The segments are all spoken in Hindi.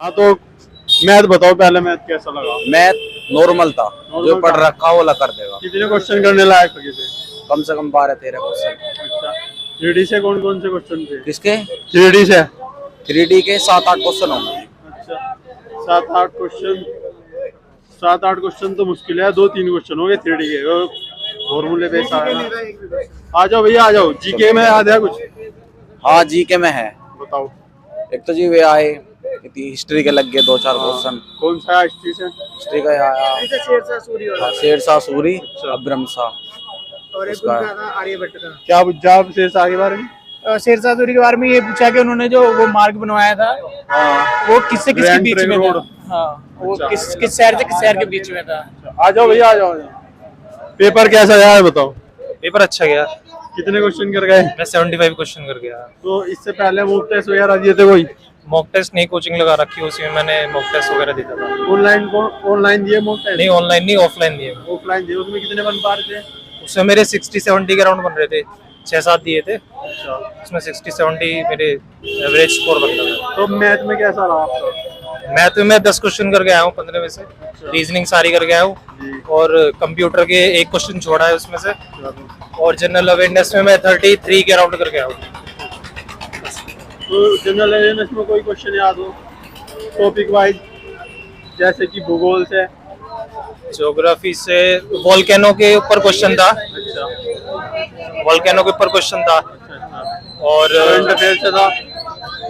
हाँ तो मैथ बताओ पहले, मैथ कैसा लगा? मैथ नॉर्मल था। नॉर्मल जो पढ़ था। रखा वो कर देगा। कितने क्वेश्चन करने लायक थे किसे? कम से कम 12-13 क्वेश्चन। अच्छा, 3D से कौन कौन से क्वेश्चन थे? किसके? 3D से? 3D के 7-8 क्वेश्चन होंगे। अच्छा, 7-8 क्वेश्चन। 7-8 क्वेश्चन तो मुश्किल है, 2-3 क्वेश्चन हो गए 3D के। फॉर्मूले बेस आ आ जाओ भैया, आ जाओ। जीके में याद है कुछ? हाँ जीके में है। बताओ। एक तो जी वे आए, हिस्ट्री के लग गए 2-4 क्वेश्चन। कौन सा है हिस्ट्री से? हिस्ट्री का आया शेरशाह सूरी, अब्रम शाह। और एक उसका उनका था आर्यभट्ट का। क्या पूछा आप शेरशाह के बारे में? शेरशाह सूरी के बारे में ये पूछा कि उन्होंने जो वो मार्ग बनवाया था हाँ, वो किससे किसके ग्रैंड बीच ट्रंक में रोड। था। हाँ, वो अच्छा। किस शहर से किस शहर के बीच में था। आ जाओ भैया, आ जाओ, आ जाओ। पेपर कैसा गया है बताओ? पेपर अच्छा गया। कितने क्वेश्चन कर गए? मैं 75 क्वेश्चन कर गया। तो इससे पहले मॉक टेस्ट वगैरह दिए थे कोई? मॉक टेस्ट नहीं, कोचिंग लगा रखी है, उसी में मैंने मॉक टेस्ट वगैरह दिया था। ऑनलाइन दिए मॉक टेस्ट? नहीं ऑनलाइन नहीं, ऑफलाइन दिए। ऑफलाइन दिए। उसमें कितने बन पा रहे थे? उसमें मेरे 60-70 के राउंड बन रहे थे। 6-7 दिए थे, अच्छा, उसमें 60-70 मेरे एवरेज स्कोर बन रहा था। तो मैथ में कैसा रहा आपका? मैथ में मैं 10 क्वेश्चन करके आया हूँ 15 में से। रीजनिंग सारी करके आया हूँ, जी। और कंप्यूटर के एक क्वेश्चन छोड़ा है उसमें से। और जनरल अवेयरनेस में मैं 33 के राउंड करके आया हूँ। तो जनरल अवेयरनेस में कोई क्वेश्चन याद हो टॉपिक वाइज, जैसे कि भूगोल से? ज्योग्राफी से वोल्केनो के ऊपर क्वेश्चन था। अच्छा, वोल्केनो के ऊपर क्वेश्चन था। अच्छा। और करंट अफेयर से था?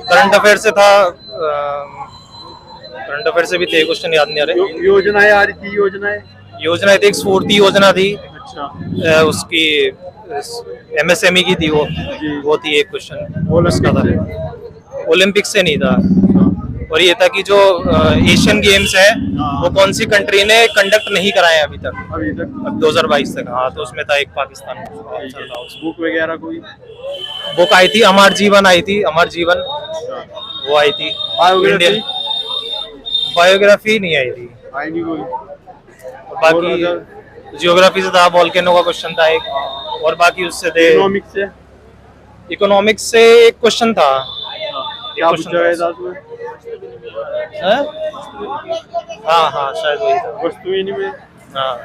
करंट अफेयर से था। करंट अफेयर से भी थे, क्वेश्चन याद नहीं आ रहे। योजनाएं आ रही थी, योजनाएं? योजना थी, एक स्फूर्ति योजना थी। अच्छा, उसकी एमएसएमई की थी जी। वो थी एक क्वेश्चन। वो उसका था। ओलंपिक से नहीं था। और ये था कि जो एशियन गेम्स है वो कौन सी कंट्री ने कंडक्ट नहीं कराए अभी तक, अभी तक? अब 2022 तक। हाँ, तो उसमें था एक पाकिस्तान चल रहा। बुक वगैरह कोई? बुक आई थी अमर जीवन, आई थी अमर जीवन, वो आई थी। बायोग्राफी? बायोग्राफी नहीं आई थी। आई नहीं कोई? बाकी जियोग्राफी से था, वोल्केनो का क्वेश्चन था एक, और बाकी उससे थे। इकोनॉमिक्स से? इकोनॉमिक्स से एक क्वेश्चन था। क्या पूछा गया था उसमें? हाँ हाँ, शायद वही था। वस्तु विनिमय? हाँ,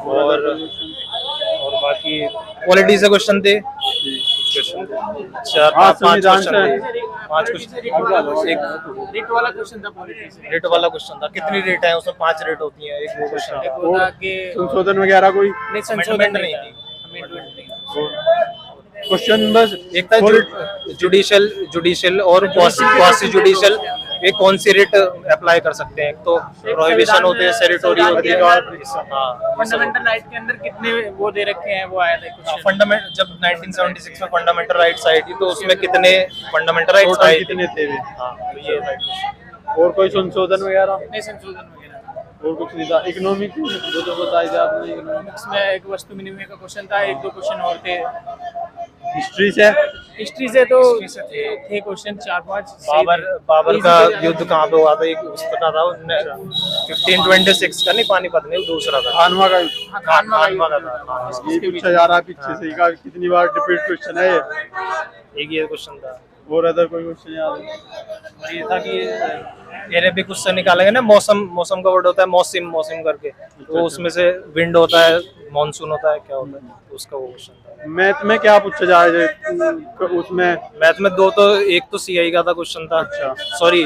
और बाकी पॉलिटी से क्वेश्चन थे। क्वेश्चन चार हाँ, 5 संविधान क्वेश्चन से। थे। 5 क्वेश्चन। एक रेट वाला क्वेश्चन था पॉलिटिक्स में। रेट वाला क्वेश्चन था, कितनी रेट है उसमें? 5 रेट होती है, एक वो क्वेश्चन था। वो था कि संशोधन वगैरह कोई? नहीं, संशोधन Amendment नहीं नहीं था। Amendment नहीं। क्वेश्चन बस एक था जुडिशियल और क्वासी जुडिशियल, ये कौन सी रेट अप्लाई कर सकते हैं? एक तो प्रोहिबिशन होते हैं, सेरिटोरी होती है। हाँ, फंडामेंटल राइट के अंदर कितने वो दे रखे हैं, वो आया था क्वेश्चन। फंडामेंटल जब 1976 में फंडामेंटल राइट्स आई थी, तो उसमें कितने फंडामेंटल राइट्स टोटल आए थे? कितने थे वे? हाँ, तो ये था question। और कोई संशोधन वगैरह? नहीं, संशोधन वगैरह। और कुछ नहीं था? इकोनॉमिक वो तो बताया था आपने। इकोनॉमिक्स इसमें एक वस्तु विनिमय का क्वेश्चन था, 1-2 क्वेश्चन और थे। हिस्ट्री से? हिस्ट्री से तो थे क्वेश्चन 4-5। बाबर का युद्ध कहाँ पे हुआ था? एक उस पता था 1526 का, नहीं पानीपत नहीं, दूसरा था। खानवा का? खानवा खानवा का था। हाँ, ये पूछा जा रहा है पीछे से का, कितनी बार रिपीट क्वेश्चन है ये? एक ये क्वेश्चन था। और अदर कोई क्वेश्चन याद है? और ये था कि अरेबिक उससे निकालेंगे ना, मौसम का वर्ड होता है मौसम, मौसम करके, तो उसमें से विंड होता है, मानसून होता है, क्या होता है, तो उसका वो क्वेश्चन था। मैथ में क्या पूछा जा रहा है उसमें? मैथ में दो तो, एक तो सीआई का था क्वेश्चन था, अच्छा। सॉरी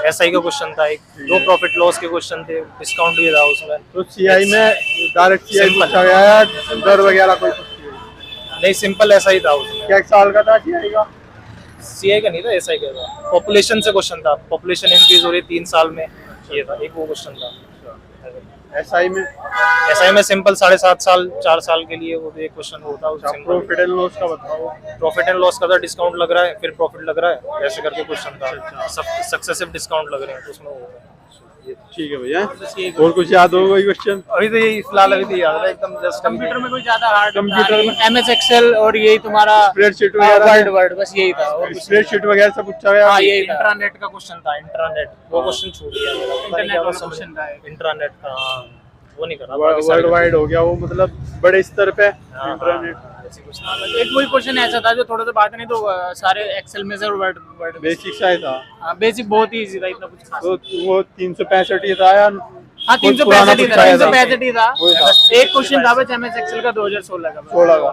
एसआई का क्वेश्चन था एक, 2 प्रॉफिट लॉस के क्वेश्चन थे, डिस्काउंट भी था उसमें। तो सीआई में डायरेक्ट सीआई Simple। पूछा गया है, दर वगैरह कोई पूछी है? नहीं, सिंपल ऐसा ही था उसमें। क्या एक साल का था सीआई का? सीआई का नहीं था, एसआई का था। पॉपुलेशन से क्वेश्चन था, पॉपुलेशन इंक्रीज हो रही है 3 साल में, ये था एक वो क्वेश्चन था। एसआई में? एसआई में सिंपल 7.5 साल 4 साल के लिए वो एक क्वेश्चन होता है। प्रॉफिट एंड लॉस का बताओ। प्रॉफिट एंड लॉस का था, डिस्काउंट लग रहा है, फिर प्रॉफिट लग रहा है, ऐसे करके क्वेश्चन था। सब सक्सेसिव डिस्काउंट लग रहे हैं, तो उसमें वो ठीक है भैया। और कुछ याद हो कोई क्वेश्चन? अभी तो यही फिलहाल अभी तो याद है एकदम जस्ट। कंप्यूटर में कोई ज्यादा हार्ड? कंप्यूटर में एमएस एक्सेल और यही तुम्हारा स्प्रेडशीट वर्ड वगैरह? वर्ड बस यही था। और कुछ स्प्रेडशीट वगैरह से पूछा गया? हाँ, यही था। इंट्रानेट का क्वेश्चन था, इंट्रानेट वो क्वेश्चन छूट गया। इंटरनेट वाला क्वेश्चन था। इंट्रानेट का, हाँ। वो नहीं करा। वर्ल्ड वाइड हो गया वो, मतलब बड़े स्तर पे हाँ, इंटरनेट। ऐसी कुछ एक वही क्वेश्चन ऐसा था जो थोड़ा सा बात नहीं तो सारे एक्सेल में से वर्ड वर्ड बेसिक सा ही था, बेसिक बहुत ही इजी था, इतना कुछ खास तो वो 365 ही था या हाँ कुछ पुराना 365 कुछ था, आया था? 365 ही था। वही था। एक क्वेश्चन था बस एमएस एक्सेल का 2016 का, 16 का।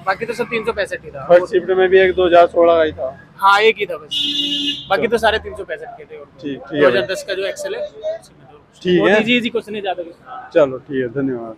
बाकी तो सब 365 ही था। फर्स्ट शिफ्ट में भी एक 2016 का ही था। हाँ एक ही था बस, बाकी तो सारे 365 के थे। और ठीक है भाई। 2010 का जो एक्सेल है ठीक बहुत है, इजी क्वेश्चन है, ज्यादा कुछ। चलो ठीक है, धन्यवाद।